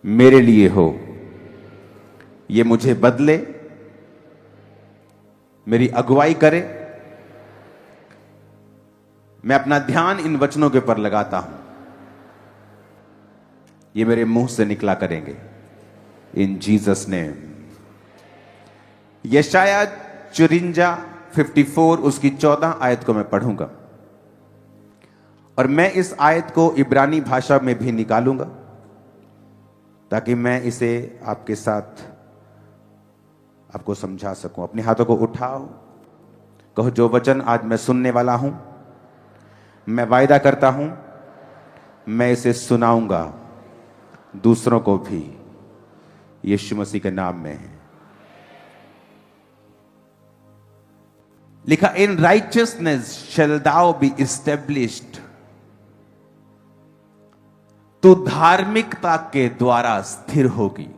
मेरे लिए हो, ये मुझे बदले, मेरी अगुवाई करे। मैं अपना ध्यान इन वचनों के ऊपर लगाता हूं, ये मेरे मुंह से निकला करेंगे इन जीसस नेम। यशाया 54 उसकी 14 आयत को मैं पढ़ूंगा और मैं इस आयत को इब्रानी भाषा में भी निकालूंगा ताकि मैं इसे आपके साथ आपको समझा सकूं। अपने हाथों को उठाओ, कहो जो वचन आज मैं सुनने वाला हूं, मैं वायदा करता हूं मैं इसे सुनाऊंगा दूसरों को भी, यीशु मसीह के नाम में है। लिखा, in righteousness shall thou be established, तू धार्मिकता के द्वारा स्थिर होगी।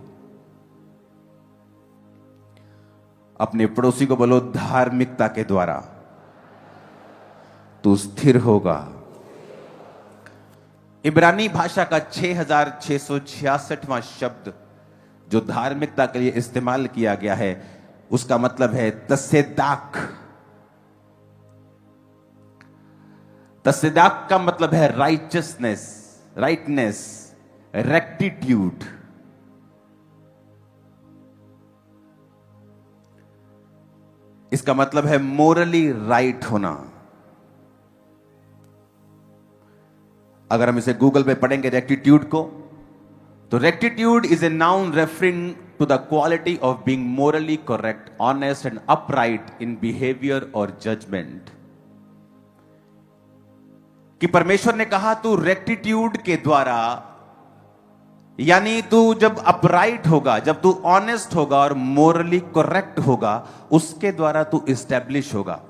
अपने पड़ोसी को बोलो, धार्मिकता के द्वारा तू स्थिर होगा। इब्रानी भाषा का 6666वां शब्द जो धार्मिकता के लिए इस्तेमाल किया गया है, उसका मतलब है तसेदाक। तसेदाक का मतलब है राइचियसनेस, राइटनेस, रेक्टिट्यूड। इसका मतलब है मोरली राइट होना। अगर हम इसे गूगल पे पढ़ेंगे रेक्टिट्यूड को, तो rectitude is a noun referring to the quality of being morally correct, honest and upright in behaviour और जजमेंट। कि परमेश्वर ने कहा तू रेक्टिट्यूड के द्वारा, यानी तू जब अपराइट होगा, जब तू ऑनेस्ट होगा और मोरली करेक्ट होगा, उसके द्वारा तू इस्टेब्लिश होगा।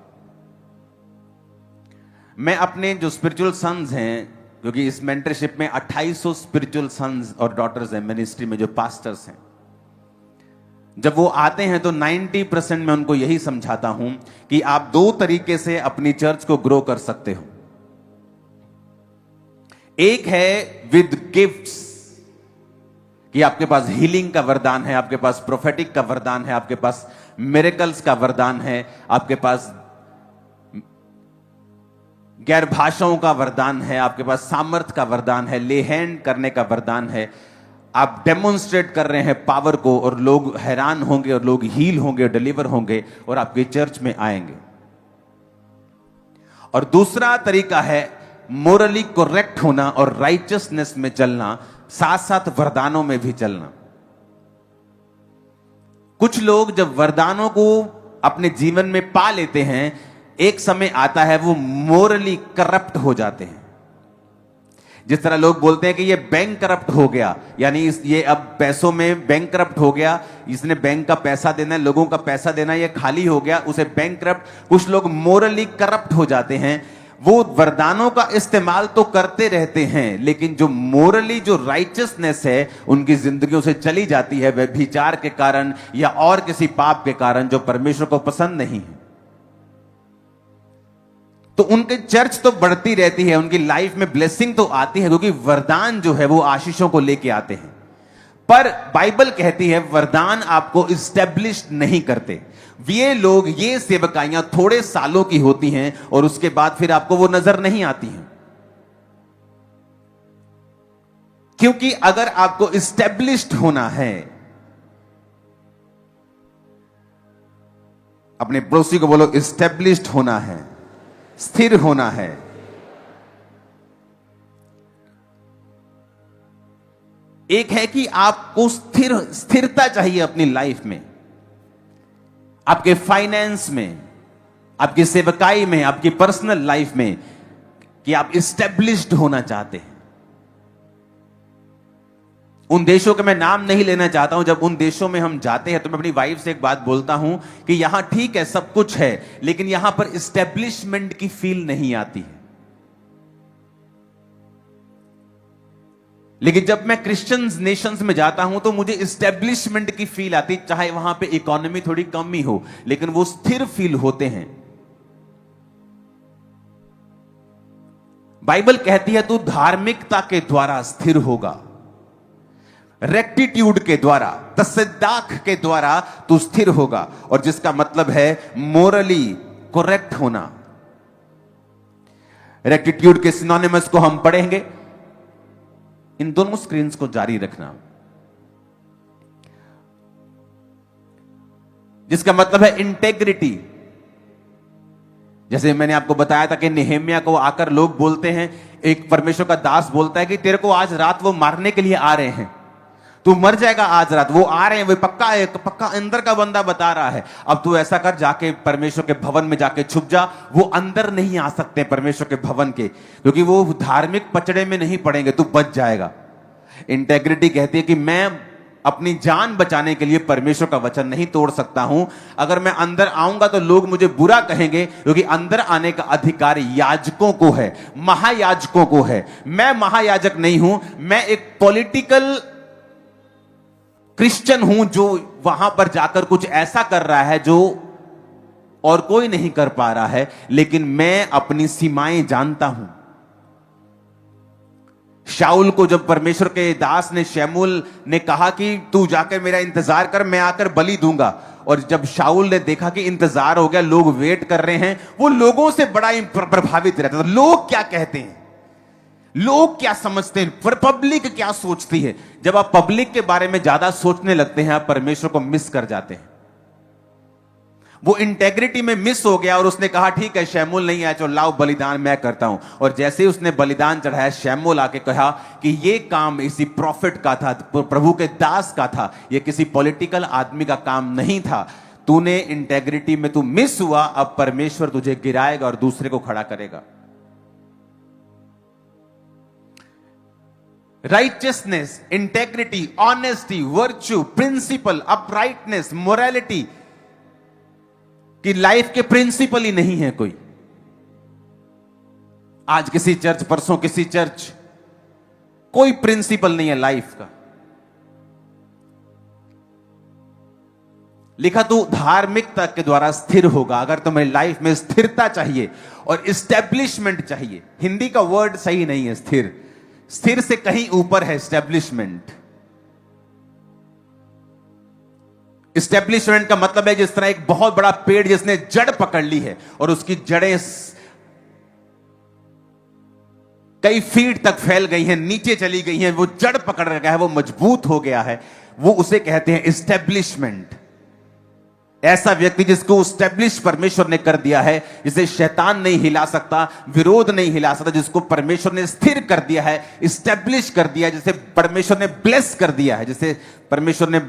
मैं अपने जो स्पिरिचुअल सन्स हैं, क्योंकि इस मेंटरशिप में 2800 स्पिरिचुअल सन्स और डॉटर्स हैं मिनिस्ट्री में, जो पास्टर्स हैं, जब वो आते हैं तो 90% में उनको यही समझाता हूं कि आप दो तरीके से अपनी चर्च को ग्रो कर सकते हो। एक है विद गिफ्ट्स, कि आपके पास हीलिंग का वरदान है, आपके पास प्रोफेटिक का वरदान है, आपके पास मिरेकल्स का वरदान है, आपके पास गैर भाषाओं का वरदान है, आपके पास सामर्थ का वरदान है, ले हैंड करने का वरदान है। आप डेमोन्स्ट्रेट कर रहे हैं पावर को और लोग हैरान होंगे और लोग हील होंगे, डिलीवर होंगे और आपके चर्च में आएंगे। और दूसरा तरीका है मोरली करेक्ट होना और राइचियसनेस में चलना, साथ साथ वरदानों में भी चलना। कुछ लोग जब वरदानों को अपने जीवन में पा लेते हैं, एक समय आता है वो मोरली करप्ट हो जाते हैं। जिस तरह लोग बोलते हैं कि ये बैंक करप्ट हो गया, यानी ये अब पैसों में बैंक करप्ट हो गया, इसने बैंक का पैसा देना है, लोगों का पैसा देना, ये खाली हो गया, उसे बैंक करप्ट। कुछ लोग मोरली करप्ट हो जाते हैं। वो वरदानों का इस्तेमाल तो करते रहते हैं, लेकिन जो मोरली, जो राइचियसनेस है उनकी जिंदगियों से चली जाती है, व्यभिचार के कारण या और किसी पाप के कारण जो परमेश्वर को पसंद नहीं है। तो उनके चर्च तो बढ़ती रहती है, उनकी लाइफ में ब्लेसिंग तो आती है, क्योंकि वरदान जो है वो आशीषों को लेके आते हैं। पर बाइबल कहती है वरदान आपको इस्टेब्लिश नहीं करते। ये लोग, ये सेवकाइयां थोड़े सालों की होती हैं और उसके बाद फिर आपको वो नजर नहीं आती हैं। क्योंकि अगर आपको इस्टेब्लिश्ड होना है, अपने पड़ोसी को बोलो, इस्टेब्लिश्ड होना है, स्थिर होना है। एक है कि आपको स्थिरता चाहिए अपनी लाइफ में, आपके फाइनेंस में, आपकी सेवकाई में, आपकी पर्सनल लाइफ में, कि आप इस्टेब्लिश्ड होना चाहते हैं। उन देशों के मैं नाम नहीं लेना चाहता हूं, जब उन देशों में हम जाते हैं तो मैं अपनी वाइफ से एक बात बोलता हूं कि यहां ठीक है सब कुछ है, लेकिन यहां पर इस्टेब्लिशमेंट की फील नहीं आती है। लेकिन जब मैं क्रिश्चियंस नेशंस में जाता हूं तो मुझे इस्टेब्लिशमेंट की फील आती, चाहे वहां पे इकोनॉमी थोड़ी कम ही हो, लेकिन वो स्थिर फील होते हैं। बाइबल कहती है तू धार्मिकता के द्वारा स्थिर होगा। रेक्टिट्यूड के द्वारा, तसद्दाक के द्वारा तू स्थिर होगा, और जिसका मतलब है मोरली करेक्ट होना। रेक्टिट्यूड के सिनोनिमस को हम पढ़ेंगे। इन दोनों स्क्रीन्स को जारी रखना। जिसका मतलब है इंटेग्रिटी। जैसे मैंने आपको बताया था कि नेहेमिया को आकर लोग बोलते हैं, एक परमेश्वर का दास बोलता है कि तेरे को आज रात वो मारने के लिए आ रहे हैं, तू मर जाएगा आज रात, वो आ रहे हैं, वो पक्का है, पक्का अंदर का बंदा बता रहा है। अब तू ऐसा कर, जाके परमेश्वर के भवन में जाके छुप जा। वो अंदर नहीं आ सकते परमेश्वर के भवन के, क्योंकि वो धार्मिक पचड़े में नहीं पड़ेंगे, तू बच जाएगा। इंटेग्रिटी कहती है कि मैं अपनी जान बचाने के लिए परमेश्वर का वचन नहीं तोड़ सकता हूं। अगर मैं अंदर आऊंगा तो लोग मुझे बुरा कहेंगे, क्योंकि अंदर आने का अधिकार याजकों को है, महायाजकों को है। मैं महायाजक नहीं हूं, मैं एक पॉलिटिकल क्रिश्चियन हूं जो वहां पर जाकर कुछ ऐसा कर रहा है जो और कोई नहीं कर पा रहा है, लेकिन मैं अपनी सीमाएं जानता हूं। शाऊल को जब परमेश्वर के दास ने, शमूएल ने कहा कि तू जाकर मेरा इंतजार कर, मैं आकर बलि दूंगा, और जब शाऊल ने देखा कि इंतजार हो गया, लोग वेट कर रहे हैं, वो लोगों से बड़ा प्रभावित रहता था। लोग क्या कहते हैं, लोग क्या समझते हैं, पब्लिक क्या सोचती है। जब आप पब्लिक के बारे में ज्यादा सोचने लगते हैं, आप परमेश्वर को मिस कर जाते हैं। वो इंटेग्रिटी में मिस हो गया और उसने कहा ठीक है, शमूएल नहीं आया, चलो लाओ बलिदान मैं करता हूं। और जैसे ही उसने बलिदान चढ़ाया, शमूएल आके कहा कि ये काम इसी प्रॉफिट का था, प्रभु के दास का था, ये किसी पॉलिटिकल आदमी का काम नहीं था। तूने इंटेग्रिटी में तू मिस हुआ, अब परमेश्वर तुझे गिराएगा और दूसरे को खड़ा करेगा। Righteousness, integrity, honesty, virtue, principle, uprightness, morality कि लाइफ के प्रिंसिपल ही नहीं है कोई। आज किसी चर्च, परसों किसी चर्च, कोई प्रिंसिपल नहीं है लाइफ का। लिखा तू धार्मिकता के द्वारा स्थिर होगा। अगर तुम्हें लाइफ में स्थिरता चाहिए और इस्टेब्लिशमेंट चाहिए, हिंदी का वर्ड सही नहीं है स्थिर, स्थिर से कहीं ऊपर है इस्टेब्लिशमेंट। इस्टेब्लिशमेंट का मतलब है जिस तरह एक बहुत बड़ा पेड़ जिसने जड़ पकड़ ली है और उसकी जड़ें कई फीट तक फैल गई हैं, नीचे चली गई हैं, वो जड़ पकड़ रखा है, वो मजबूत हो गया है, वो उसे कहते हैं इस्टेब्लिशमेंट। ऐसा व्यक्ति जिसको इस्टेब्लिश परमेश्वर ने कर दिया है, जिसे शैतान नहीं हिला सकता, विरोध नहीं हिला सकता, जिसको परमेश्वर ने स्थिर कर दिया है, इस्टेब्लिश कर दिया, जिसे परमेश्वर ने ब्लेस कर दिया है, जिसे परमेश्वर ने,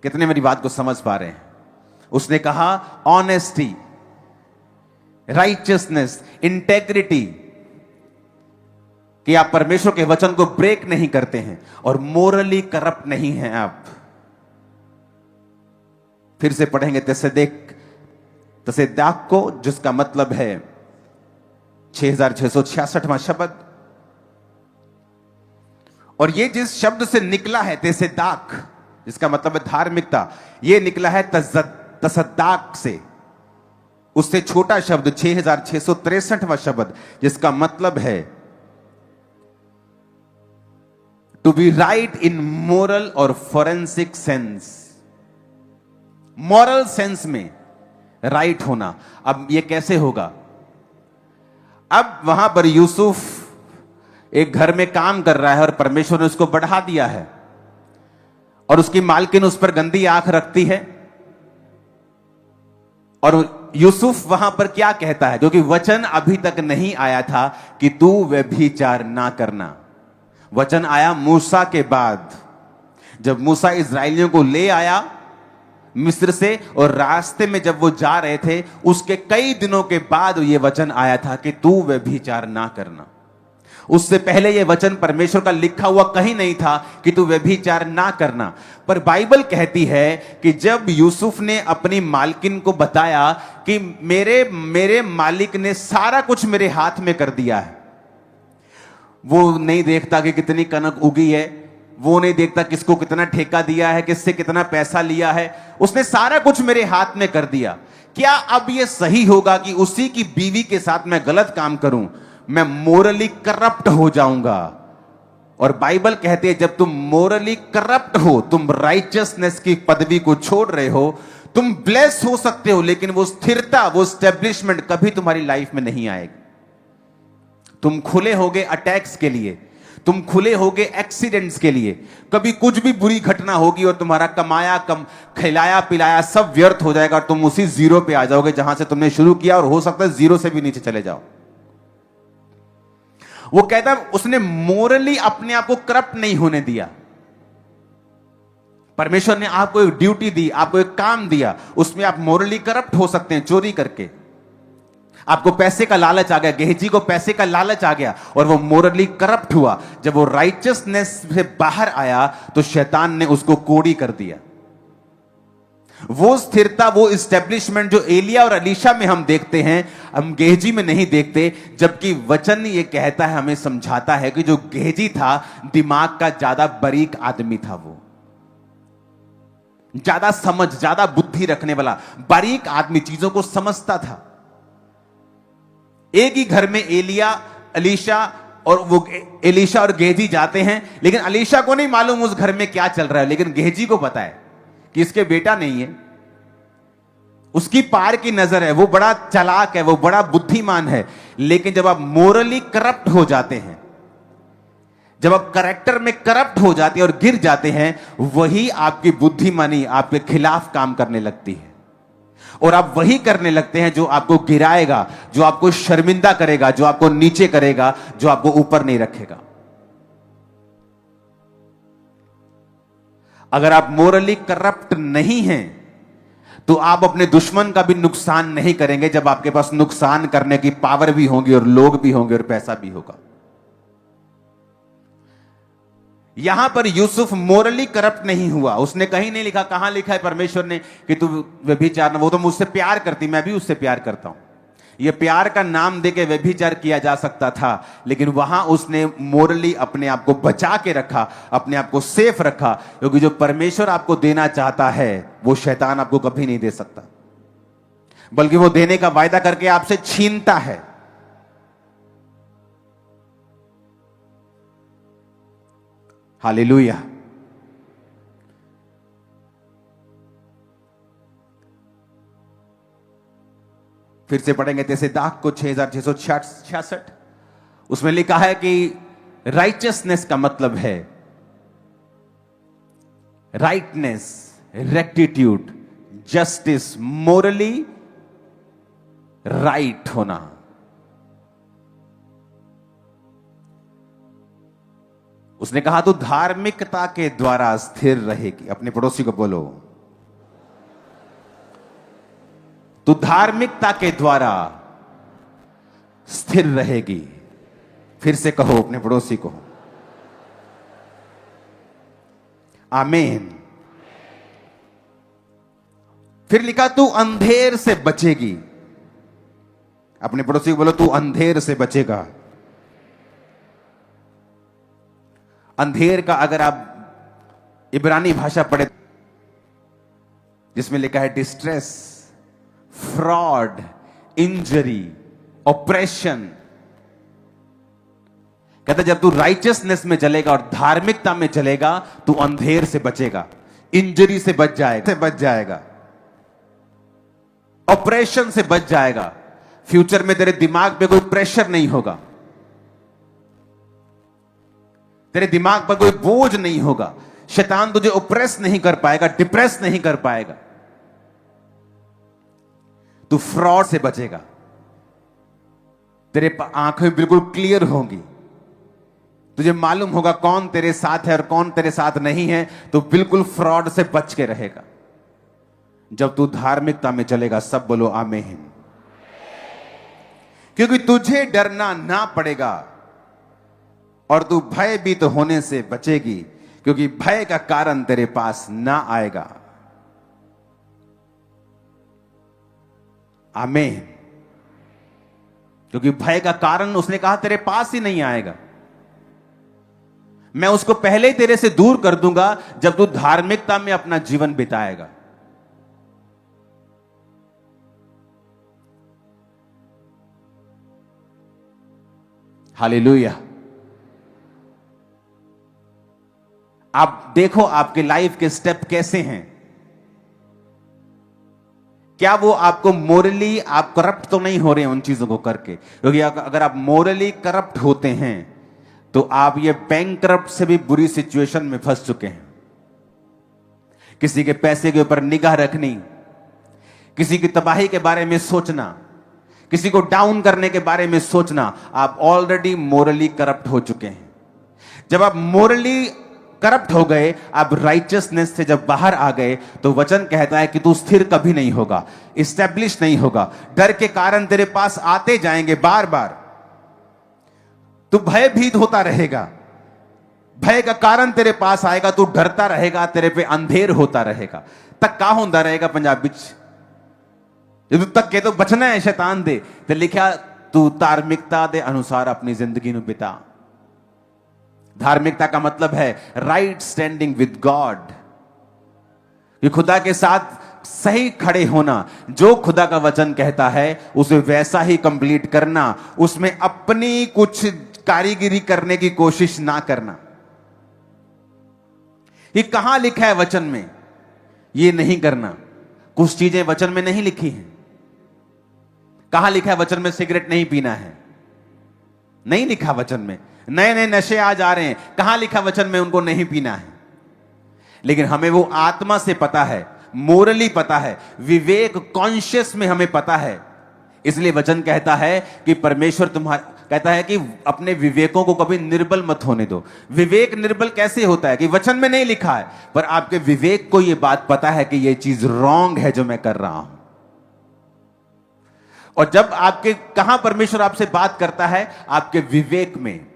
कितने मेरी बात को समझ पा रहे हैं? उसने कहा ऑनेस्टी, राइचियसनेस, इंटेग्रिटी, कि आप परमेश्वर के वचन को ब्रेक नहीं करते हैं और मोरली करप्ट नहीं हैं आप। फिर से पढ़ेंगे तसेदाक को, जिसका मतलब है 6666वां शब्द। और ये जिस शब्द से निकला है तसेदाक, जिसका मतलब है धार्मिकता, यह निकला है तसद्दाक से, उससे छोटा शब्द 6663वां शब्द, जिसका मतलब है to be right in moral और फोरेंसिक सेंस। मॉरल सेंस में राइट होना। अब यह कैसे होगा? अब वहां पर यूसुफ एक घर में काम कर रहा है और परमेश्वर ने उसको बढ़ा दिया है, और उसकी मालकिन उस पर गंदी आंख रखती है। और यूसुफ वहां पर क्या कहता है, क्योंकि वचन अभी तक नहीं आया था कि तू व्यभिचार ना करना। वचन आया मूसा के बाद, जब मूसा इस्राएलियों को ले आया मिस्र से, और रास्ते में जब वो जा रहे थे, उसके कई दिनों के बाद यह वचन आया था कि तू व्यभिचार ना करना। उससे पहले यह वचन परमेश्वर का लिखा हुआ कहीं नहीं था कि तू व्यभिचार ना करना। पर बाइबल कहती है कि जब यूसुफ ने अपनी मालकिन को बताया कि मेरे मालिक ने सारा कुछ मेरे हाथ में कर दिया है, वो नहीं देखता कि कितनी कनक उगी है, वो नहीं देखता किसको कितना ठेका दिया है, किससे कितना पैसा लिया है, उसने सारा कुछ मेरे हाथ में कर दिया। क्या अब यह सही होगा कि उसी की बीवी के साथ मैं गलत काम करूं? मैं मोरली करप्ट हो जाऊंगा और बाइबल कहती है जब तुम मोरली करप्ट हो, तुम राइचियसनेस की पदवी को छोड़ रहे हो, तुम ब्लेस हो सकते हो, लेकिन वो स्थिरता, वो स्टेब्लिशमेंट कभी तुम्हारी लाइफ में नहीं आएगी। तुम खुले होगे अटैक्स के लिए, तुम खुले होगे एक्सीडेंट्स के लिए। कभी कुछ भी बुरी घटना होगी और तुम्हारा कमाया खिलाया पिलाया सब व्यर्थ हो जाएगा और तुम उसी जीरो पे आ जाओगे जहां से तुमने शुरू किया, और हो सकता है जीरो से भी नीचे चले जाओ। वो कहता है उसने मोरली अपने आप को करप्ट नहीं होने दिया। परमेश्वर ने आपको एक ड्यूटी दी, आपको एक काम दिया, उसमें आप मोरली करप्ट हो सकते हैं चोरी करके। आपको पैसे का लालच आ गया, गेहजी को पैसे का लालच आ गया और वो मोरली करप्ट हुआ। जब वो राइचियसनेस से बाहर आया तो शैतान ने उसको कोड़ी कर दिया। वो स्थिरता, वो इस्टेब्लिशमेंट जो एलिया और अलीशा में हम देखते हैं, हम गेहजी में नहीं देखते। जबकि वचन ये कहता है, हमें समझाता है कि जो गेहजी था दिमाग का ज्यादा बारीक आदमी था, वो ज्यादा समझ, ज्यादा बुद्धि रखने वाला बारीक आदमी, चीजों को समझता था। एक ही घर में एलिया, अलीशा और वो एलीशा और गेहजी जाते हैं, लेकिन अलीशा को नहीं मालूम उस घर में क्या चल रहा है, लेकिन गेहजी को पता है कि इसके बेटा नहीं है। उसकी पार की नजर है, वो बड़ा चालाक है, वो बड़ा बुद्धिमान है। लेकिन जब आप मोरली करप्ट हो जाते हैं, जब आप कैरेक्टर में करप्ट हो जाते हैं और गिर जाते हैं, वही आपकी बुद्धिमानी आपके खिलाफ काम करने लगती है और आप वही करने लगते हैं जो आपको गिराएगा, जो आपको शर्मिंदा करेगा, जो आपको नीचे करेगा, जो आपको ऊपर नहीं रखेगा। अगर आप मोरली करप्ट नहीं हैं तो आप अपने दुश्मन का भी नुकसान नहीं करेंगे, जब आपके पास नुकसान करने की पावर भी होगी और लोग भी होंगे और पैसा भी होगा। यहां पर यूसुफ मोरली करप्ट नहीं हुआ। उसने कहीं नहीं लिखा, कहां लिखा है परमेश्वर ने कि तू व्यभिचार, वो तो मुझसे प्यार करती, मैं भी उससे प्यार करता हूं। ये प्यार का नाम देके व्यभिचार किया जा सकता था, लेकिन वहां उसने मोरली अपने आप को बचा के रखा, अपने आप को सेफ रखा, क्योंकि जो परमेश्वर आपको देना चाहता है वो शैतान आपको कभी नहीं दे सकता, बल्कि वो देने का वायदा करके आपसे छीनता है। हालेलुया। फिर से पढ़ेंगे जैसे दाख को 6666, उसमें लिखा है कि राइचियसनेस का मतलब है rightness, rectitude, justice, Morli right होना। उसने कहा तू धार्मिकता के द्वारा स्थिर रहेगी। अपने पड़ोसी को बोलो, तू धार्मिकता के द्वारा स्थिर रहेगी। फिर से कहो अपने पड़ोसी को, आमीन। फिर लिखा तू अंधेर से बचेगी। अपने पड़ोसी को बोलो, तू अंधेर से बचेगा। अंधेर का अगर आप इब्रानी भाषा पढ़े, जिसमें लिखा है डिस्ट्रेस, फ्रॉड, इंजरी, ऑपरेशन। कहता जब तू राइचियसनेस में चलेगा और धार्मिकता में चलेगा, तू अंधेर से बचेगा, इंजरी से बच जाएगा, ऑपरेशन से बच जाएगा। फ्यूचर में तेरे दिमाग पे कोई प्रेशर नहीं होगा, तेरे दिमाग पर कोई बोझ नहीं होगा, शैतान तुझे ऑप्रेस नहीं कर पाएगा, डिप्रेस नहीं कर पाएगा। तू फ्रॉड से बचेगा, तेरे आंखें बिल्कुल क्लियर होंगी, तुझे मालूम होगा कौन तेरे साथ है और कौन तेरे साथ नहीं है, तो बिल्कुल फ्रॉड से बच के रहेगा। जब तू धार्मिकता में चलेगा, सब बोलो आमीन। क्योंकि तुझे डरना ना पड़ेगा और तू भयभीत होने से बचेगी, क्योंकि भय का कारण तेरे पास ना आएगा। आमीन। क्योंकि भय का कारण उसने कहा तेरे पास ही नहीं आएगा। मैं उसको पहले ही तेरे से दूर कर दूंगा जब तू धार्मिकता में अपना जीवन बिताएगा। हालेलुया। आप देखो आपके लाइफ के स्टेप कैसे हैं। क्या वो आपको मोरली आप करप्ट तो नहीं हो रहे हैं उन चीजों को करके? क्योंकि अगर आप मोरली करप्ट होते हैं तो आप ये बैंकरप्ट से भी बुरी सिचुएशन में फंस चुके हैं। किसी के पैसे के ऊपर निगाह रखनी, किसी की तबाही के बारे में सोचना, किसी को डाउन करने के बारे में सोचना, आप ऑलरेडी मोरली करप्ट हो चुके हैं। जब आप मोरली करप्ट हो गए, आप राइचियसनेस से जब बाहर आ गए, तो वचन कहता है कि तू स्थिर कभी नहीं होगा, इस्टेब्लिश नहीं होगा। डर के कारण तेरे पास आते जाएंगे बार बार, तू भयभीत होता रहेगा, भय का कारण तेरे पास आएगा, तू डरता रहेगा, तेरे पे अंधेर होता रहेगा। तक का होता रहेगा पंजाबी जो तक के तो बचना है शैतान दे, ते लिखा तू धार्मिकता दे अनुसार अपनी जिंदगी में बिता। धार्मिकता का मतलब है राइट स्टैंडिंग विद गॉड, कि खुदा के साथ सही खड़े होना। जो खुदा का वचन कहता है उसे वैसा ही कंप्लीट करना, उसमें अपनी कुछ कारीगिरी करने की कोशिश ना करना। ये कहां लिखा है वचन में? ये नहीं करना। कुछ चीजें वचन में नहीं लिखी हैं। कहां लिखा है वचन में सिगरेट नहीं पीना है? नहीं लिखा वचन में। नए नए नशे आज आ रहे हैं, कहां लिखा वचन में उनको नहीं पीना है? लेकिन हमें वो आत्मा से पता है, मोरली पता है, विवेक कॉन्शियस में हमें पता है। इसलिए वचन कहता है कि परमेश्वर तुम्हारा कहता है कि अपने विवेकों को कभी निर्बल मत होने दो। विवेक निर्बल कैसे होता है? कि वचन में नहीं लिखा है, पर आपके विवेक को यह बात पता है कि यह चीज रॉन्ग है जो मैं कर रहा हूं। और जब आपके कहां परमेश्वर आपसे बात करता है? आपके विवेक में।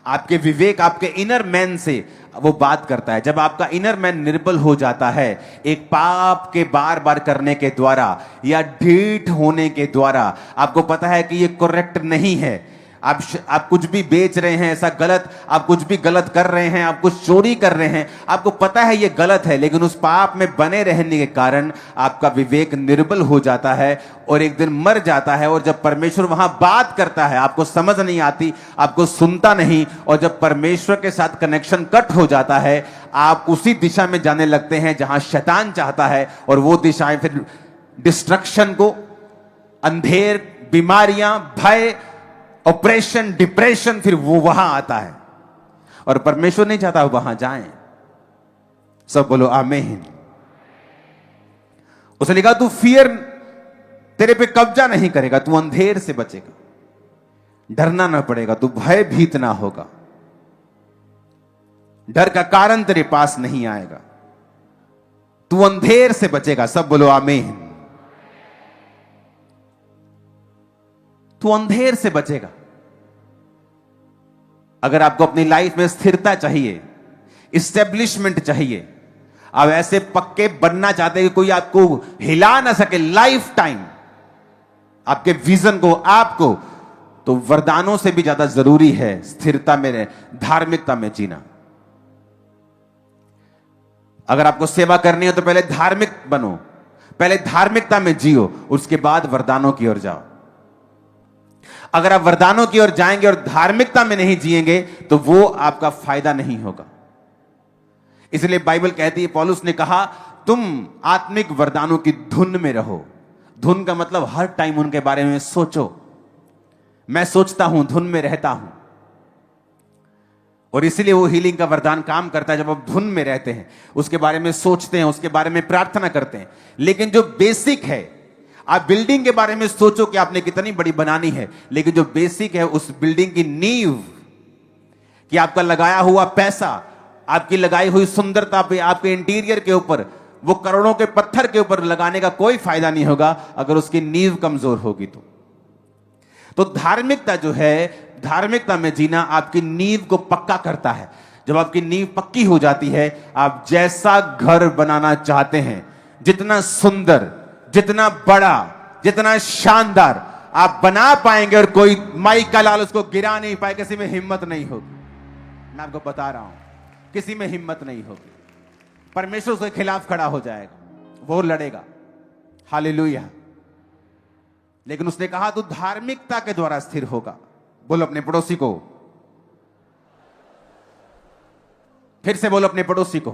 आपके विवेक, आपके इनर मैन से वो बात करता है। जब आपका इनर मैन निर्बल हो जाता है एक पाप के बार बार करने के द्वारा या ढीठ होने के द्वारा, आपको पता है कि ये करेक्ट नहीं है, आप कुछ भी बेच रहे हैं ऐसा गलत, आप कुछ भी गलत कर रहे हैं, आप कुछ चोरी कर रहे हैं, आपको पता है ये गलत है, लेकिन उस पाप में बने रहने के कारण आपका विवेक निर्बल हो जाता है और एक दिन मर जाता है। और जब परमेश्वर वहां बात करता है आपको समझ नहीं आती, आपको सुनता नहीं, और जब परमेश्वर के साथ कनेक्शन कट हो जाता है, आप उसी दिशा में जाने लगते हैं जहां शैतान चाहता है। और वो दिशाएं फिर डिस्ट्रक्शन को, अंधेर, बीमारियां, भय, ऑपरेशन, डिप्रेशन, फिर वो वहां आता है। और परमेश्वर नहीं चाहता वहां जाएं। सब बोलो आमीन। उसने लिखा तू फियर तेरे पे कब्जा नहीं करेगा, तू अंधेर से बचेगा, डरना ना पड़ेगा, तू भयभीत ना होगा, डर का कारण तेरे पास नहीं आएगा, तू अंधेर से बचेगा। सब बोलो आमीन। तू अंधेर से बचेगा। अगर आपको अपनी लाइफ में स्थिरता चाहिए, इस्टेब्लिशमेंट चाहिए, आप ऐसे पक्के बनना चाहते हैं कि कोई आपको हिला ना सके लाइफ टाइम, आपके विजन को, आपको, तो वरदानों से भी ज्यादा जरूरी है स्थिरता में, धार्मिकता में जीना। अगर आपको सेवा करनी है तो पहले धार्मिक बनो, पहले धार्मिकता में जियो, उसके बाद वरदानों की ओर जाओ। अगर आप वरदानों की ओर जाएंगे और धार्मिकता में नहीं जिएंगे तो वो आपका फायदा नहीं होगा। इसलिए बाइबल कहती है, पौलुस ने कहा तुम आत्मिक वरदानों की धुन में रहो। धुन का मतलब हर टाइम उनके बारे में सोचो। मैं सोचता हूं, धुन में रहता हूं। और इसलिए वो हीलिंग का वरदान काम करता है जब आप धुन में रहते हैं, उसके बारे में सोचते हैं, उसके बारे में प्रार्थना करते हैं। लेकिन जो बेसिक है, आप बिल्डिंग के बारे में सोचो कि आपने कितनी बड़ी बनानी है, लेकिन जो बेसिक है उस बिल्डिंग की नींव, कि आपका लगाया हुआ पैसा, आपकी लगाई हुई सुंदरता पे, आपके इंटीरियर के ऊपर, वो करोड़ों के पत्थर के ऊपर लगाने का कोई फायदा नहीं होगा अगर उसकी नींव कमजोर होगी। तो धार्मिकता जो है, धार्मिकता में जीना आपकी नींव को पक्का करता है। जब आपकी नींव पक्की हो जाती है, आप जैसा घर बनाना चाहते हैं, जितना सुंदर, जितना बड़ा, जितना शानदार आप बना पाएंगे और कोई माई का लाल उसको गिरा नहीं पाए, किसी में हिम्मत नहीं होगी। मैं आपको बता रहा हूं, किसी में हिम्मत नहीं होगी। परमेश्वर उसके खिलाफ खड़ा हो जाएगा, वो लड़ेगा। हालेलुया। लेकिन उसने कहा तू धार्मिकता के द्वारा स्थिर होगा। बोलो अपने पड़ोसी को, फिर से बोलो अपने पड़ोसी को,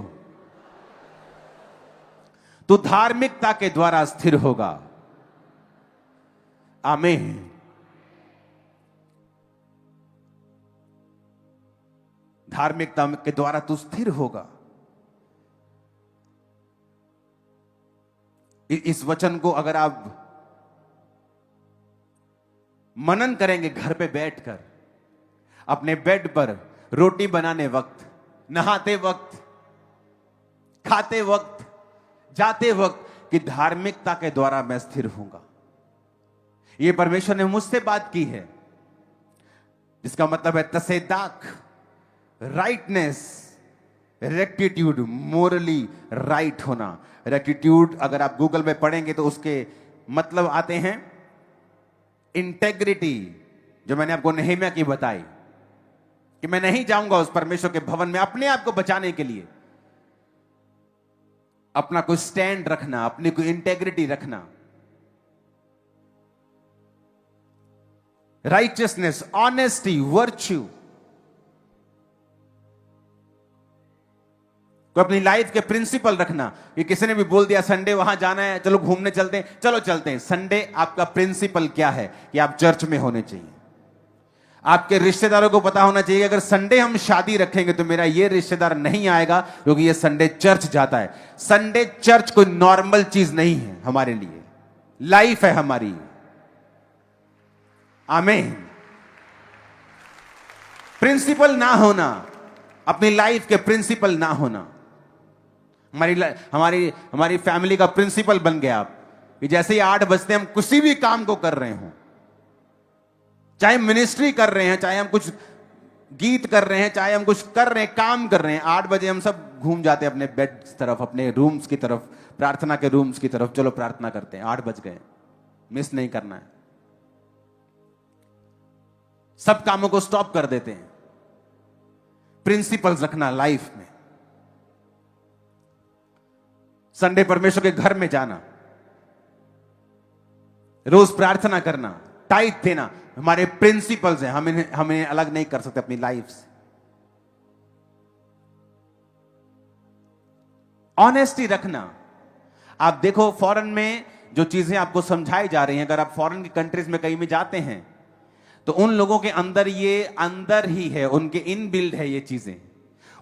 तू धार्मिकता के द्वारा स्थिर होगा। आमीन। धार्मिकता के द्वारा तू स्थिर होगा। इस वचन को अगर आप मनन करेंगे घर पे बैठकर, अपने बेड पर, रोटी बनाने वक्त, नहाते वक्त, खाते वक्त, जाते वक्त, कि धार्मिकता के द्वारा मैं स्थिर होऊंगा। यह परमेश्वर ने मुझसे बात की है, जिसका मतलब है तसेदाक, राइटनेस, रेक्टिट्यूड, मोरली राइट होना। रेक्टिट्यूड अगर आप गूगल में पढ़ेंगे तो उसके मतलब आते हैं इंटेग्रिटी, जो मैंने आपको नेहमिया की बताई कि मैं नहीं जाऊंगा उस परमेश्वर के भवन में अपने आप को बचाने के लिए। अपना कोई स्टैंड रखना, अपनी कोई इंटेग्रिटी रखना। राइचियसनेस, ऑनेस्टी, वर्च्यू को अपनी लाइफ के प्रिंसिपल रखना। कि किसी ने भी बोल दिया संडे वहां जाना है, चलो घूमने चलते हैं, चलो चलते हैं। संडे आपका प्रिंसिपल क्या है कि आप चर्च में होने चाहिए। आपके रिश्तेदारों को पता होना चाहिए अगर संडे हम शादी रखेंगे तो मेरा ये रिश्तेदार नहीं आएगा क्योंकि ये संडे चर्च जाता है। संडे चर्च कोई नॉर्मल चीज नहीं है हमारे लिए, लाइफ है हमारी। आमीन। प्रिंसिपल ना होना, अपनी लाइफ के प्रिंसिपल ना होना। हमारी फैमिली का प्रिंसिपल बन गया आप कि जैसे ही 8 बजते हम किसी भी काम को कर रहे हो, चाहे मिनिस्ट्री कर रहे हैं, चाहे हम कुछ गीत कर रहे हैं, चाहे हम कुछ कर रहे हैं, काम कर रहे हैं, 8 बजे हम सब घूम जाते हैं अपने बेड तरफ, अपने रूम्स की तरफ, प्रार्थना के रूम्स की तरफ। चलो प्रार्थना करते हैं, 8 बज गए, मिस नहीं करना है। सब कामों को स्टॉप कर देते हैं। प्रिंसिपल्स रखना लाइफ में। संडे परमेश्वर के घर में जाना, रोज प्रार्थना करना, टाइट देना, हमारे प्रिंसिपल्स हैं। हमें अलग नहीं कर सकते अपनी लाइफ से। ऑनेस्टी रखना। आप देखो फॉरेन में जो चीजें आपको समझाई जा रही हैं, अगर आप फॉरेन की कंट्रीज में कहीं भी जाते हैं तो उन लोगों के अंदर ये अंदर ही है, उनके इनबिल्ड है ये चीजें।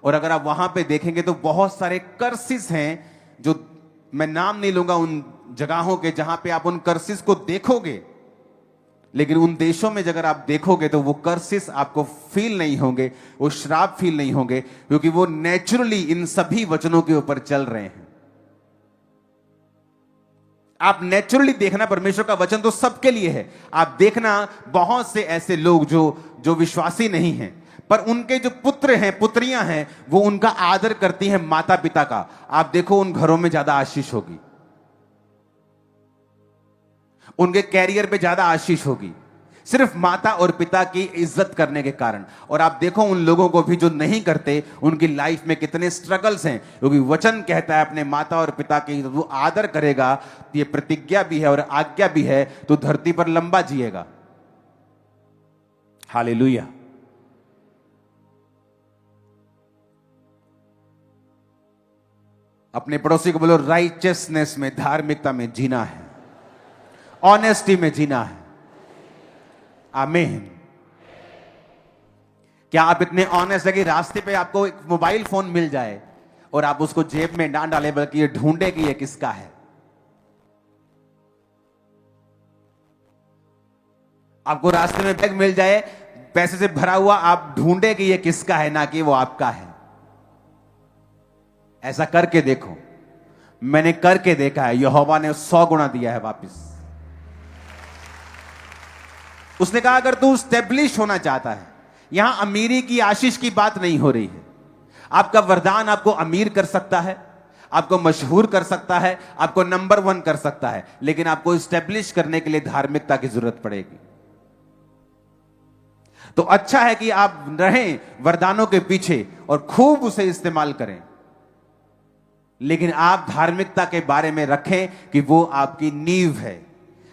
और अगर आप वहां पे देखेंगे तो बहुत सारे कर्सिस हैं, जो मैं नाम नहीं लूंगा उन जगहों के, जहां पे आप उन कर्सिस को देखोगे, लेकिन उन देशों में अगर आप देखोगे तो वो कर्सिस आपको फील नहीं होंगे, वो श्राप फील नहीं होंगे, क्योंकि वो नेचुरली इन सभी वचनों के ऊपर चल रहे हैं। आप नेचुरली देखना, परमेश्वर का वचन तो सबके लिए है। आप देखना बहुत से ऐसे लोग जो विश्वासी नहीं हैं, पर उनके जो पुत्र हैं, पुत्रियां हैं, वो उनका आदर करती हैं माता पिता का। आप देखो उन घरों में ज्यादा आशीष होगी, उनके कैरियर पे ज्यादा आशीष होगी, सिर्फ माता और पिता की इज्जत करने के कारण। और आप देखो उन लोगों को भी जो नहीं करते, उनकी लाइफ में कितने स्ट्रगल्स हैं, क्योंकि वचन कहता है अपने माता और पिता की वो आदर करेगा, ये प्रतिज्ञा भी है और आज्ञा भी है, तो धरती पर लंबा जिएगा। हालेलुया। अपने पड़ोसी को बोलो राइचियसनेस में, धार्मिकता में जीना है, ऑनेस्टी में जीना है। आमीन। क्या आप इतने ऑनेस्ट है कि रास्ते पे आपको एक मोबाइल फोन मिल जाए और आप उसको जेब में ना डालें, बल्कि ये ढूंढे कि ये किसका है? आपको रास्ते में बैग मिल जाए पैसे से भरा हुआ, आप ढूंढे कि ये किसका है, ना कि वो आपका है। ऐसा करके देखो, मैंने करके देखा है। यहोवा ने 100 गुना दिया है वापस। उसने कहा अगर तू स्टेब्लिश होना चाहता है, यहां अमीरी की आशीष की बात नहीं हो रही है। आपका वरदान आपको अमीर कर सकता है, आपको मशहूर कर सकता है, आपको नंबर 1 कर सकता है, लेकिन आपको स्टेब्लिश करने के लिए धार्मिकता की जरूरत पड़ेगी। तो अच्छा है कि आप रहें वरदानों के पीछे और खूब उसे इस्तेमाल करें, लेकिन आप धार्मिकता के बारे में रखें कि वो आपकी नींव है,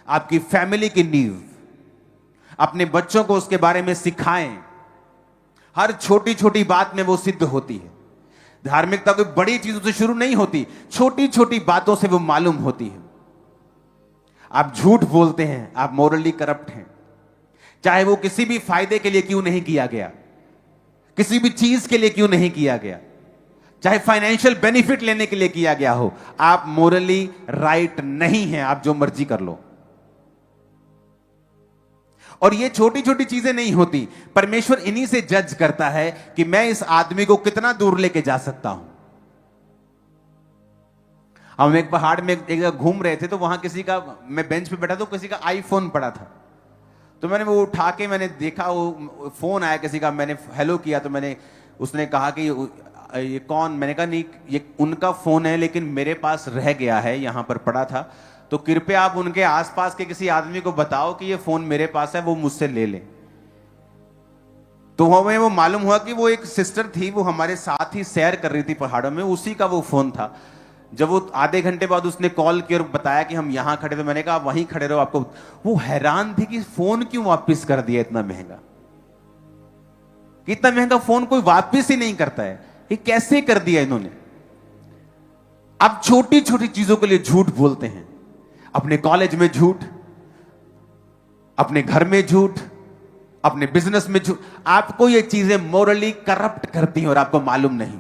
आपकी फैमिली की नींव। अपने बच्चों को उसके बारे में सिखाएं। हर छोटी छोटी बात में वो सिद्ध होती है। धार्मिकता कोई बड़ी चीजों से शुरू नहीं होती, छोटी छोटी बातों से वो मालूम होती है। आप झूठ बोलते हैं, आप मोरली करप्ट हैं, चाहे वो किसी भी फायदे के लिए क्यों नहीं किया गया, किसी भी चीज के लिए क्यों नहीं किया गया, चाहे फाइनेंशियल बेनिफिट लेने के लिए किया गया हो, आप मोरली राइट नहीं हैं। आप जो मर्जी कर लो। और ये छोटी छोटी चीजें नहीं होती, परमेश्वर इन्हीं से जज करता है कि मैं इस आदमी को कितना दूर लेके जा सकता हूं। हम एक पहाड़ में एक जगह घूम रहे थे, तो वहां किसी का, मैं बेंच पे बैठा तो किसी का आईफोन पड़ा था, तो मैंने वो उठा के मैंने देखा, वो फोन आया किसी का, मैंने हेलो किया, तो मैंने, उसने कहा कि ये कौन, मैंने कहा नहीं ये उनका फोन है, लेकिन मेरे पास रह गया है, यहां पर पड़ा था, तो कृपया आप उनके आसपास के किसी आदमी को बताओ कि ये फोन मेरे पास है, वो मुझसे ले ले। तो हमें वो मालूम हुआ कि वो एक सिस्टर थी, वो हमारे साथ ही सैर कर रही थी पहाड़ों में, उसी का वो फोन था। जब वो आधे घंटे बाद उसने कॉल किया और बताया कि हम यहां खड़े, तो मैंने कहा वहीं खड़े रहो आपको। वो हैरान थी कि फोन क्यों वापस कर दिया इतना महंगा, इतना महंगा फोन कोई वापस ही नहीं करता है, ये कैसे कर दिया इन्होंने। अब छोटी छोटी चीजों के लिए झूठ बोलते हैं, अपने कॉलेज में झूठ, अपने घर में झूठ, अपने बिजनेस में झूठ। आपको ये चीजें मोरली करप्ट करती हैं और आपको मालूम नहीं।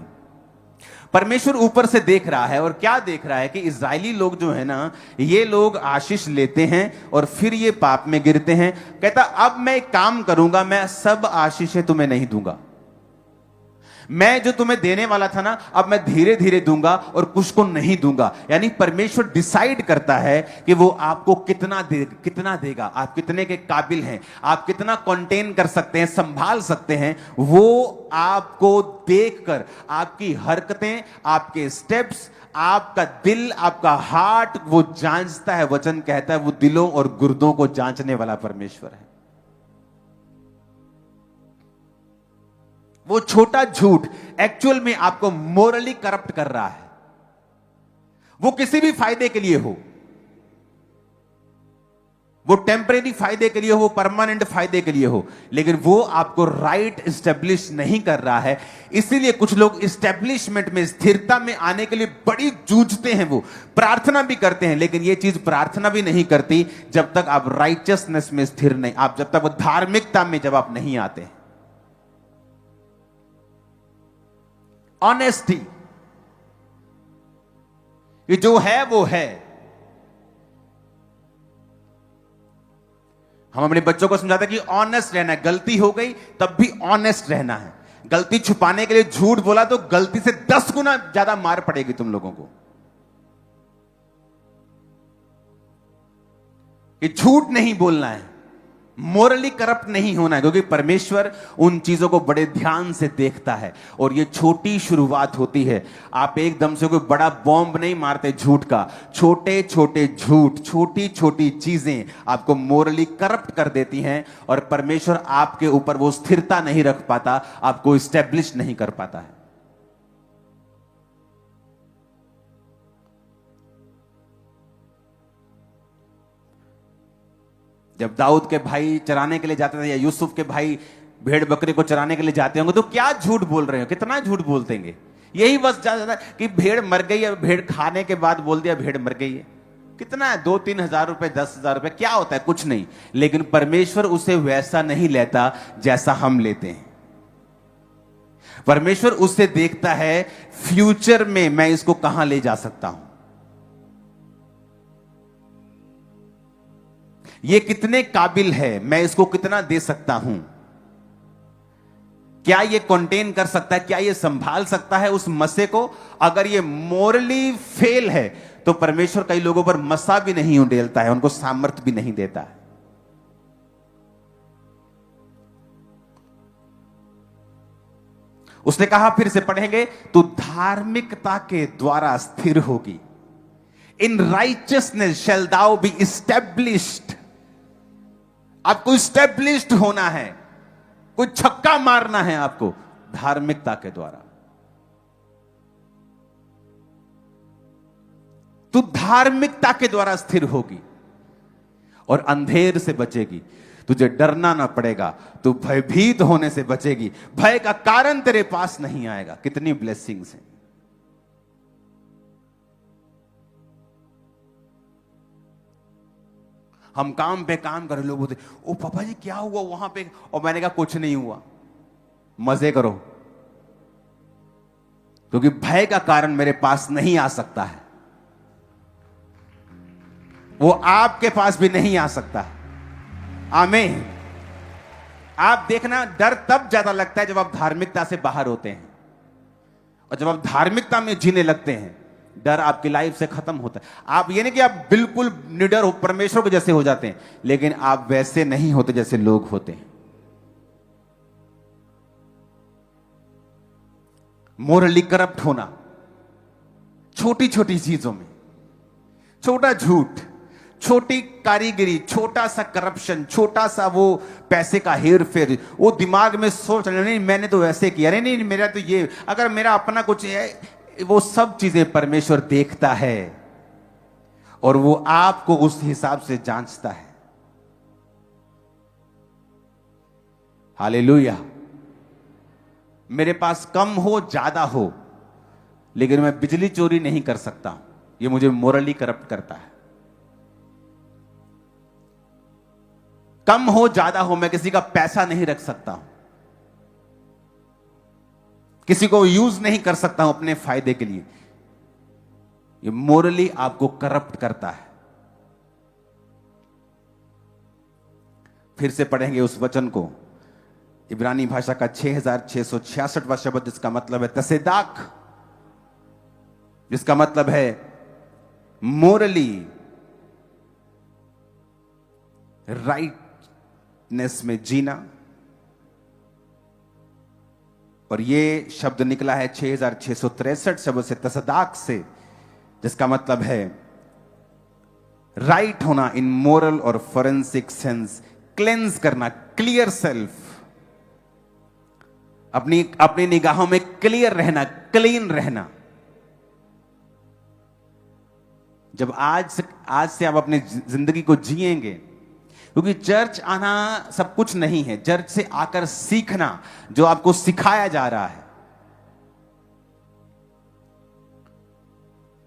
परमेश्वर ऊपर से देख रहा है, और क्या देख रहा है कि इजरायली लोग जो है ना, ये लोग आशीष लेते हैं और फिर ये पाप में गिरते हैं। कहता अब मैं एक काम करूंगा, मैं सब आशीषें तुम्हें नहीं दूंगा, मैं जो तुम्हें देने वाला था ना, अब मैं धीरे धीरे दूंगा और कुछ को नहीं दूंगा। यानी परमेश्वर डिसाइड करता है कि वो आपको कितना देगा, आप कितने के काबिल हैं, आप कितना कंटेन कर सकते हैं, संभाल सकते हैं। वो आपको देखकर आपकी हरकतें, आपके स्टेप्स, आपका दिल, आपका हार्ट वो जांचता है। वचन कहता है वो दिलों और गुर्दों को जांचने वाला परमेश्वर है। वो छोटा झूठ एक्चुअल में आपको मोरली करप्ट कर रहा है। वो किसी भी फायदे के लिए हो, वो टेम्परेरी फायदे के लिए हो, परमानेंट फायदे के लिए हो, लेकिन वो आपको राइट एस्टेब्लिश नहीं कर रहा है। इसीलिए कुछ लोग एस्टेब्लिशमेंट में, स्थिरता में आने के लिए बड़ी जूझते हैं, वो प्रार्थना भी करते हैं, लेकिन ये चीज प्रार्थना भी नहीं करती जब तक आप राइचियसनेस में स्थिर नहीं, आप जब तक वो धार्मिकता में जब आप नहीं आते हैं। ऑनेस्टी, ये जो है वो है। हम अपने बच्चों को समझाते हैं कि ऑनेस्ट रहना है, गलती हो गई तब भी ऑनेस्ट रहना है। गलती छुपाने के लिए झूठ बोला तो गलती से 10 गुना ज्यादा मार पड़ेगी तुम लोगों को। कि झूठ नहीं बोलना है, मोरली करप्ट नहीं होना है, क्योंकि परमेश्वर उन चीजों को बड़े ध्यान से देखता है। और ये छोटी शुरुआत होती है। आप एकदम से कोई बड़ा बॉम्ब नहीं मारते झूठ का, छोटे छोटे झूठ, छोटी छोटी चीजें आपको मोरली करप्ट कर देती हैं, और परमेश्वर आपके ऊपर वो स्थिरता नहीं रख पाता, आपको स्टैब्लिश नहीं कर पाता है। जब दाऊद के भाई चराने के लिए जाते थे, या यूसुफ के भाई भेड़ बकरे को चराने के लिए जाते होंगे, तो क्या झूठ बोल रहे हो, कितना झूठ बोलते हैं। यही बस ज्यादा कि भेड़ मर गई है, भेड़ खाने के बाद बोल दिया भेड़ मर गई है। कितना है, 2-3 हजार रुपए, 10,000 रुपए, क्या होता है, कुछ नहीं। लेकिन परमेश्वर उसे वैसा नहीं लेता जैसा हम लेते हैं। परमेश्वर उसे देखता है फ्यूचर में मैं इसको कहां ले जा सकता हूं, ये कितने काबिल है, मैं इसको कितना दे सकता हूं, क्या ये कंटेन कर सकता है, क्या ये संभाल सकता है उस मसे को। अगर ये मोरली फेल है तो परमेश्वर कई लोगों पर मसा भी नहीं उंडेलता है, उनको सामर्थ्य भी नहीं देता है। उसने कहा, फिर से पढ़ेंगे, तू धार्मिकता के द्वारा स्थिर होगी। In righteousness shall thou be established. आपको स्टैब्लिश्ड होना है, कोई छक्का मारना है आपको धार्मिकता के द्वारा। तू धार्मिकता के द्वारा स्थिर होगी और अंधेर से बचेगी। तुझे डरना ना पड़ेगा, तू भयभीत होने से बचेगी, भय का कारण तेरे पास नहीं आएगा। कितनी ब्लेसिंग्स हैं। हम काम पे काम कर रहे, लोग बोलते ओ पापा जी क्या हुआ वहां पे, और मैंने कहा कुछ नहीं हुआ, मजे करो, क्योंकि भय का कारण मेरे पास नहीं आ सकता है, वो आपके पास भी नहीं आ सकता। आमीन। आप देखना, डर तब ज्यादा लगता है जब आप धार्मिकता से बाहर होते हैं, और जब आप धार्मिकता में जीने लगते हैं डर आपकी लाइफ से खत्म होता है। आप ये नहीं कि आप बिल्कुल निडर हो, परमेश्वर के जैसे हो जाते हैं, लेकिन आप वैसे नहीं होते जैसे लोग होते हैं। मोरली करप्ट होना, छोटी छोटी चीजों में, छोटा झूठ, छोटी कारीगरी, छोटा सा करप्शन, छोटा सा वो पैसे का हेर फेर, वो दिमाग में सोच रहे नहीं मैंने तो ऐसे किया, नहीं मेरा तो ये, अगर मेरा अपना कुछ है, वो सब चीजें परमेश्वर देखता है और वो आपको उस हिसाब से जांचता है। हालेलुया। मेरे पास कम हो ज्यादा हो, लेकिन मैं बिजली चोरी नहीं कर सकता हूं, ये मुझे मोरली करप्ट करता है। कम हो ज्यादा हो, मैं किसी का पैसा नहीं रख सकता हूं, किसी को यूज नहीं कर सकता हूं अपने फायदे के लिए। ये मोरली आपको करप्ट करता है। फिर से पढ़ेंगे उस वचन को, इब्रानी भाषा का 6666वां शब्द, जिसका मतलब है तसेदाक, जिसका मतलब है मोरली राइटनेस में जीना। और ये शब्द निकला है 6663 शब्द से, तसदाक से, जिसका मतलब है राइट होना इन मोरल और फोरेंसिक सेंस, क्लेंस करना, क्लियर सेल्फ, अपनी निगाहों में क्लियर रहना, क्लीन रहना। जब आज से आप अपनी जिंदगी को जिएंगे, क्योंकि चर्च आना सब कुछ नहीं है, चर्च से आकर सीखना जो आपको सिखाया जा रहा है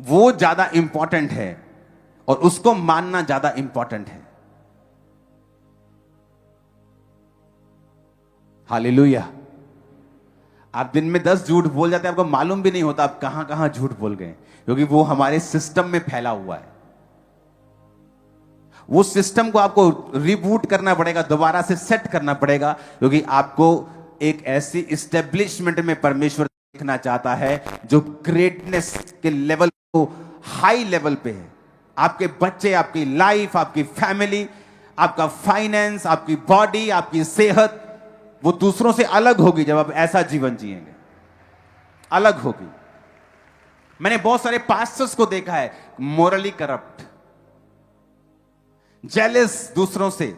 वो ज्यादा इंपॉर्टेंट है, और उसको मानना ज्यादा इंपॉर्टेंट है। हालेलुया। आप दिन में 10 झूठ बोल जाते हैं, आपको मालूम भी नहीं होता आप कहां कहां झूठ बोल गए, क्योंकि वो हमारे सिस्टम में फैला हुआ है। वो सिस्टम को आपको रिबूट करना पड़ेगा, दोबारा से सेट करना पड़ेगा, क्योंकि आपको एक ऐसी इस्टेब्लिशमेंट में परमेश्वर देखना चाहता है जो ग्रेटनेस के लेवल को हाई लेवल पे है। आपके बच्चे, आपकी लाइफ, आपकी फैमिली, आपका फाइनेंस, आपकी बॉडी, आपकी सेहत, वो दूसरों से अलग होगी जब आप ऐसा जीवन जिएंगे, अलग होगी। मैंने बहुत सारे पास्टर्स को देखा है मोरली करप्ट, जेलस दूसरों से,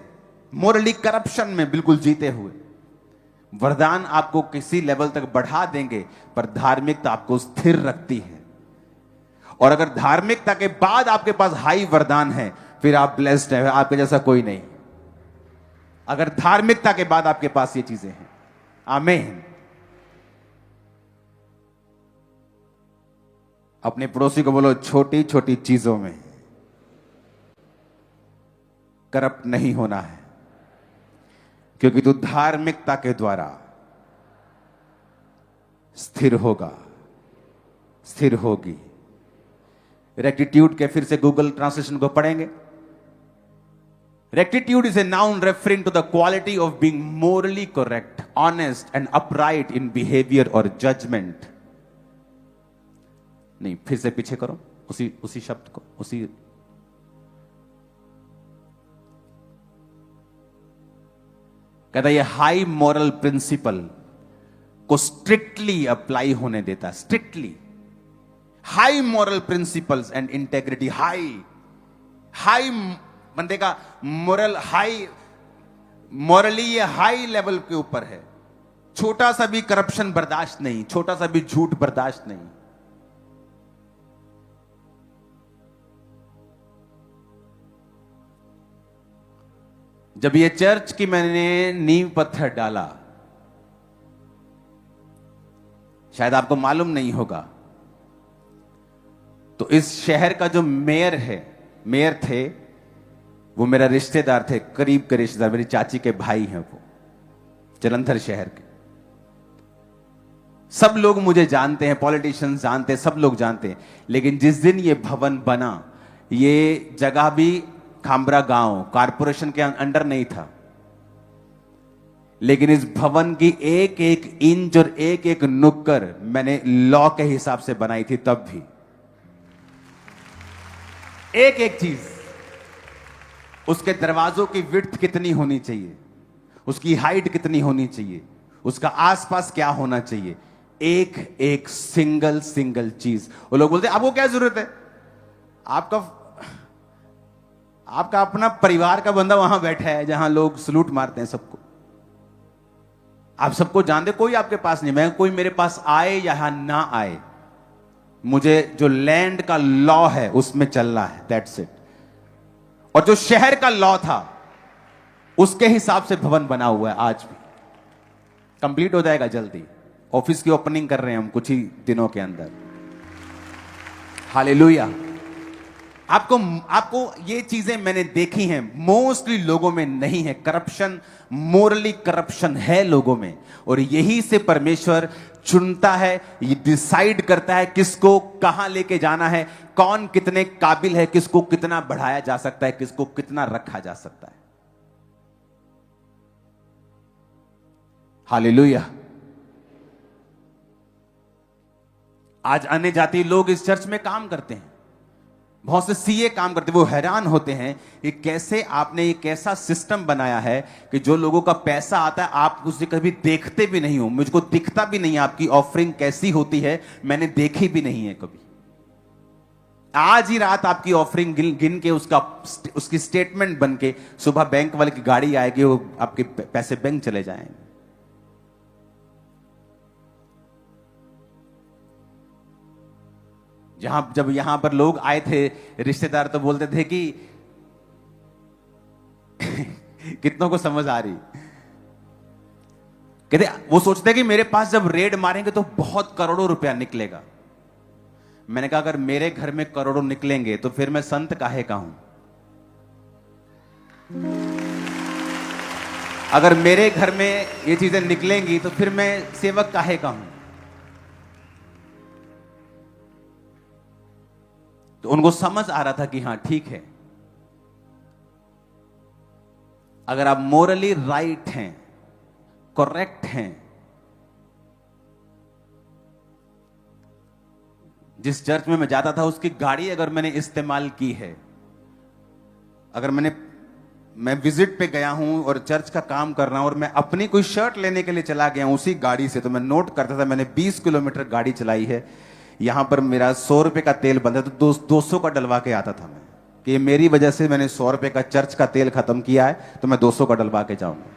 मोरली करप्शन में बिल्कुल जीते हुए। वरदान आपको किसी लेवल तक बढ़ा देंगे, पर धार्मिकता आपको स्थिर रखती है। और अगर धार्मिकता के बाद आपके पास हाई वरदान है, फिर आप ब्लेस्ड है, आपके जैसा कोई नहीं। अगर धार्मिकता के बाद आपके पास ये चीजें हैं। आमीन। अपने पड़ोसी को बोलो, छोटी छोटी चीजों में करप्ट नहीं होना है, क्योंकि तू धार्मिकता के द्वारा स्थिर होगा, स्थिर होगी। रेक्टिट्यूड के फिर से गूगल ट्रांसलेशन को पढ़ेंगे। Rectitude is a noun referring to the quality of being morally correct, honest and upright in behaviour और जजमेंट। नहीं, फिर से पीछे करो उसी शब्द को, उसी कहता है ये हाई मॉरल प्रिंसिपल को स्ट्रिक्टली अप्लाई होने देता, strictly high moral principles and integrity. High बंदे का मोरल हाई, मॉरली ये हाई लेवल के ऊपर है। छोटा सा भी करप्शन बर्दाश्त नहीं, छोटा सा भी झूठ बर्दाश्त नहीं। जब ये चर्च की मैंने नींव पत्थर डाला, शायद आपको मालूम नहीं होगा, तो इस शहर का जो मेयर थे, वो मेरा रिश्तेदार थे, करीब के रिश्तेदार, मेरी चाची के भाई हैं वो, जलंधर शहर के। सब लोग मुझे जानते हैं, पॉलिटिशियंस जानते हैं, सब लोग जानते हैं। लेकिन जिस दिन ये भवन बना, ये जगह भी खामरा गांव कारपोरेशन के अंडर नहीं था, लेकिन इस भवन की एक एक इंच और एक एक नुक्कड़ मैंने लॉ के हिसाब से बनाई थी। तब भी एक एक चीज, उसके दरवाजों की विड्थ कितनी होनी चाहिए, उसकी हाइट कितनी होनी चाहिए, उसका आसपास क्या होना चाहिए, एक एक सिंगल सिंगल चीज। वो लोग बोलते हैं आपको क्या जरूरत है, आपका अपना परिवार का बंदा वहां बैठा है जहां लोग सलूट मारते हैं सबको, आप सबको जानते, कोई आपके पास नहीं। मैं कोई मेरे पास आए या ना आए, मुझे जो लैंड का लॉ है उसमें चलना है, दैट्स इट। और जो शहर का लॉ था उसके हिसाब से भवन बना हुआ है, आज भी कंप्लीट हो जाएगा जल्दी। ऑफिस की ओपनिंग कर रहे हैं हम कुछ ही दिनों के अंदर। हालेलुया। आपको ये चीजें मैंने देखी हैं, मोस्टली लोगों में नहीं है। करप्शन, मोरली करप्शन है लोगों में, और यही से परमेश्वर चुनता है, ये डिसाइड करता है किसको कहां लेके जाना है, कौन कितने काबिल है, किसको कितना बढ़ाया जा सकता है, किसको कितना रखा जा सकता है। हालेलुया। आज अन्य जाति लोग इस चर्च में काम करते हैं, बहुत से सीए काम करते हैं, वो हैरान होते हैं कि कैसे आपने एक ऐसा सिस्टम बनाया है कि जो लोगों का पैसा आता है आप उसे कभी देखते भी नहीं हो। मुझको दिखता भी नहीं, आपकी ऑफरिंग कैसी होती है मैंने देखी भी नहीं है कभी। आज ही रात आपकी ऑफरिंग गिन के उसकी स्टेटमेंट बन के सुबह बैंक वाले की गाड़ी आएगी, वो आपके पैसे बैंक चले जाएंगे। जब यहां पर लोग आए थे रिश्तेदार, तो बोलते थे कि कितनों को समझ आ रही, कहते वो सोचते कि मेरे पास जब रेड मारेंगे तो बहुत करोड़ों रुपया निकलेगा। मैंने कहा अगर मेरे घर में करोड़ों निकलेंगे तो फिर मैं संत काहे का हूं। अगर मेरे घर में ये चीजें निकलेंगी तो फिर मैं सेवक काहे का हूं। तो उनको समझ आ रहा था कि हां ठीक है, अगर आप मोरली राइट हैं, करेक्ट हैं, जिस चर्च में मैं जाता था उसकी गाड़ी अगर मैंने इस्तेमाल की है, अगर मैं विजिट पे गया हूं और चर्च का काम कर रहा हूं और मैं अपनी कोई शर्ट लेने के लिए चला गया हूं उसी गाड़ी से, तो मैं नोट करता था मैंने 20 किलोमीटर गाड़ी चलाई है, यहां पर मेरा 100 रुपए का तेल बंद है, तो 200 का डलवा के आता था मैं, कि मेरी वजह से मैंने 100 रुपए का चर्च का तेल खत्म किया है, तो मैं 200 का डलवा के जाऊंगा।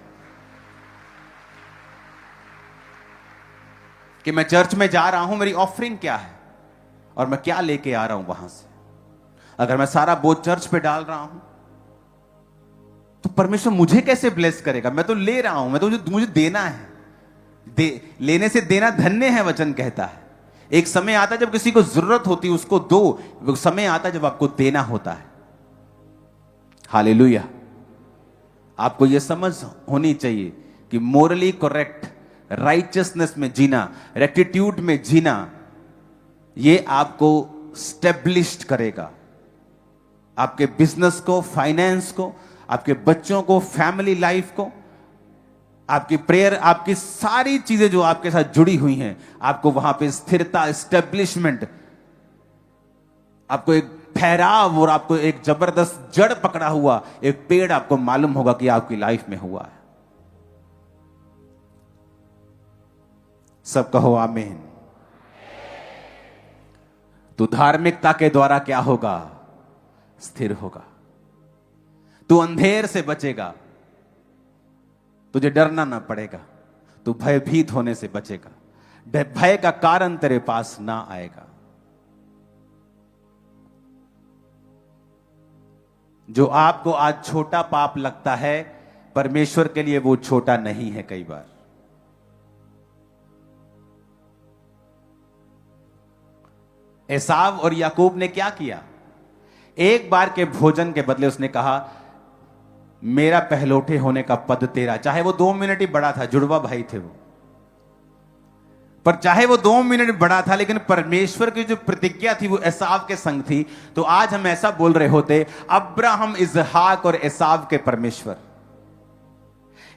कि मैं चर्च में जा रहा हूं, मेरी ऑफरिंग क्या है और मैं क्या लेके आ रहा हूं वहां से। अगर मैं सारा बोझ चर्च पे डाल रहा हूं तो परमेश्वर मुझे कैसे ब्लेस करेगा। मैं तो ले रहा हूं, मैं तो मुझे देना है। लेने से देना धन्य है, वचन कहता है। एक समय आता है जब किसी को जरूरत होती है उसको दो, समय आता है जब आपको देना होता है। हालेलुया। आपको यह समझ होनी चाहिए कि मोरली करेक्ट, राइचियसनेस में जीना, रेक्टिट्यूड में जीना, यह आपको स्टेब्लिश्ड करेगा, आपके बिजनेस को, फाइनेंस को, आपके बच्चों को, फैमिली लाइफ को, आपकी प्रेयर, आपकी सारी चीजें जो आपके साथ जुड़ी हुई हैं, आपको वहां पे स्थिरता, एस्टेब्लिशमेंट, आपको एक ठहराव और आपको एक जबरदस्त जड़ पकड़ा हुआ एक पेड़ आपको मालूम होगा कि आपकी लाइफ में हुआ है। सब कहो आमीन। तो धार्मिकता के द्वारा क्या होगा? स्थिर होगा। तू अंधेर से बचेगा, तुझे डरना ना पड़ेगा, तू भयभीत होने से बचेगा, भय का कारण तेरे पास ना आएगा। जो आपको आज छोटा पाप लगता है, परमेश्वर के लिए वो छोटा नहीं है। कई बार एसाव और याकूब ने क्या किया? एक बार के भोजन के बदले उसने कहा मेरा पहलोठे होने का पद तेरा। चाहे वो 2 मिनट ही बड़ा था, जुड़वा भाई थे वो, पर चाहे वो 2 मिनट बड़ा था, लेकिन परमेश्वर की जो प्रतिज्ञा थी वो एसाव के संग थी। तो आज हम ऐसा बोल रहे होते, अब्राहम इसहाक और एसाव के परमेश्वर,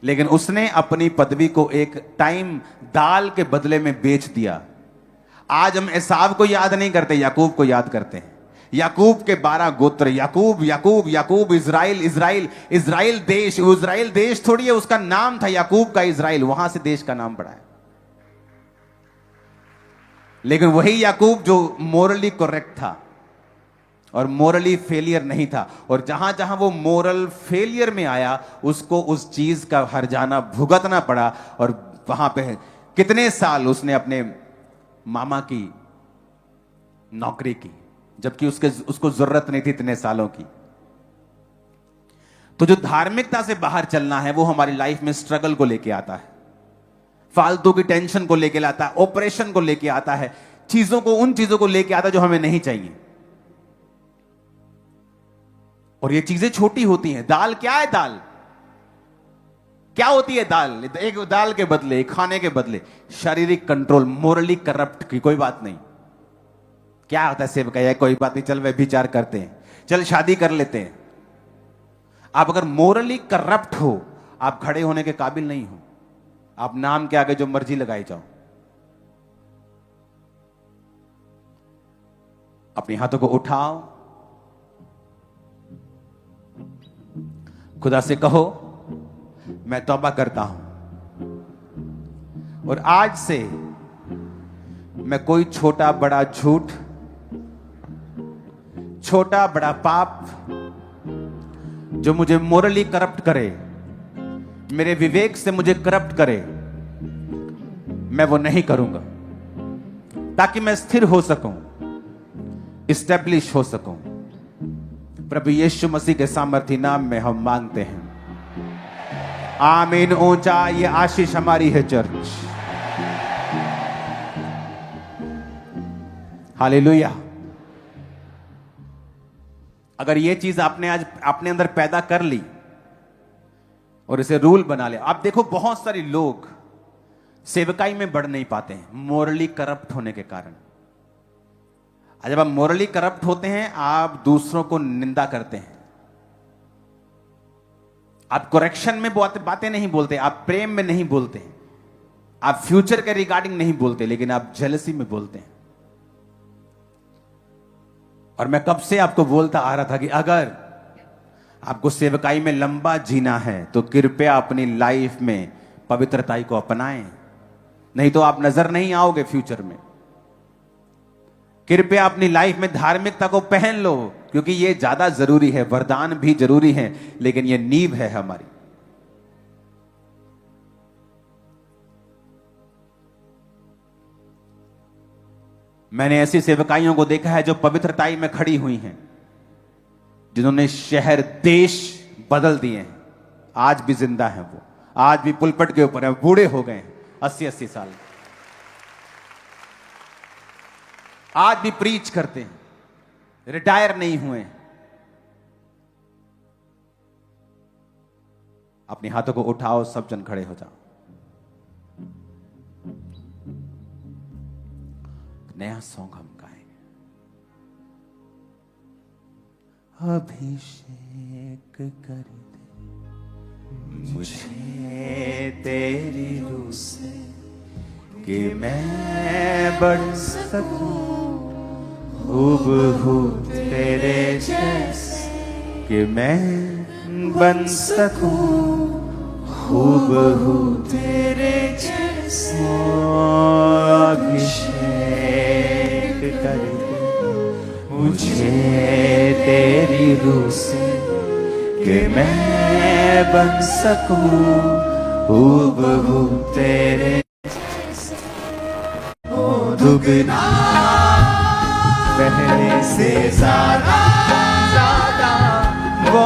लेकिन उसने अपनी पदवी को एक टाइम दाल के बदले में बेच दिया। आज हम एसाव को याद नहीं करते, याकूब को याद करते हैं। याकूब के 12 गोत्र, याकूब याकूब याकूब, इजराइल इजराइल, इजराइल देश, इजराइल देश थोड़ी है, उसका नाम था याकूब का इजराइल, वहां से देश का नाम पड़ा है। लेकिन वही याकूब जो मोरली करेक्ट था और मोरली फेलियर नहीं था, और जहां जहां वो मोरल फेलियर में आया उसको उस चीज का हर्जाना भुगतना पड़ा। और वहां पे कितने साल उसने अपने मामा की नौकरी की, जबकि उसको जरूरत नहीं थी इतने सालों की। तो जो धार्मिकता से बाहर चलना है वो हमारी लाइफ में स्ट्रगल को लेके आता है, फालतू की टेंशन को लेके आता है, ऑपरेशन को लेके आता है, चीजों को, उन चीजों को लेके आता है जो हमें नहीं चाहिए। और ये चीजें छोटी होती हैं। दाल क्या है? दाल क्या होती है? दाल एक दाल के बदले, खाने के बदले शारीरिक कंट्रोल, मोरली करप्ट की कोई बात नहीं। क्या होता है? सेवक है, कोई बात नहीं, चल वे विचार करते हैं, चल शादी कर लेते हैं। आप अगर मोरली करप्ट हो, आप खड़े होने के काबिल नहीं हो। आप नाम के आगे जो मर्जी लगाई जाओ। अपने हाथों को उठाओ, खुदा से कहो मैं तौबा करता हूं और आज से मैं कोई छोटा बड़ा झूठ, छोटा बड़ा पाप जो मुझे मोरली करप्ट करे, मेरे विवेक से मुझे करप्ट करे, मैं वो नहीं करूंगा, ताकि मैं स्थिर हो सकूं, इस्टेब्लिश हो सकूं। प्रभु यीशु मसीह के सामर्थी नाम में हम मांगते हैं, आमीन। ऊंचा ये आशीष हमारी है चर्च। हालेलुया। अगर ये चीज आपने आज अपने अंदर पैदा कर ली और इसे रूल बना लिया, आप देखो बहुत सारे लोग सेवकाई में बढ़ नहीं पाते हैं मोरली करप्ट होने के कारण। जब आप मोरली करप्ट होते हैं, आप दूसरों को निंदा करते हैं, आप करेक्शन में बातें नहीं बोलते, आप प्रेम में नहीं बोलते, आप फ्यूचर के रिगार्डिंग नहीं बोलते, लेकिन आप जेलसी में बोलते हैं। और मैं कब से आपको बोलता आ रहा था कि अगर आपको सेवकाई में लंबा जीना है तो कृपया अपनी लाइफ में पवित्रताई को अपनाएं, नहीं तो आप नजर नहीं आओगे फ्यूचर में। कृपया अपनी लाइफ में धार्मिकता को पहन लो, क्योंकि ये ज्यादा जरूरी है। वरदान भी जरूरी है, लेकिन ये नींव है हमारी। मैंने ऐसी सेवकाइयों को देखा है जो पवित्रताई में खड़ी हुई हैं, जिन्होंने शहर देश बदल दिए हैं। आज भी जिंदा हैं वो, आज भी पुलपट के ऊपर हैं, बूढ़े हो गए हैं, 80-80 साल, आज भी प्रीच करते हैं, रिटायर नहीं हुए। अपने हाथों को उठाओ, सब जन खड़े हो जाओ। नया सॉन्ग हम गाएंगे। अभिषेक कर दे मुझे तेरी रूह से, कि मैं बढ़ सकूं हूबहू तेरे जैसे, कि मैं बन सकूं हूबहू तेरे जैसे। अभिषेक कर दे मुझे तेरी रूह से, कि मैं बन सकूं हूबहू तेरे दुगना पहले से ज्यादा ज्यादा वो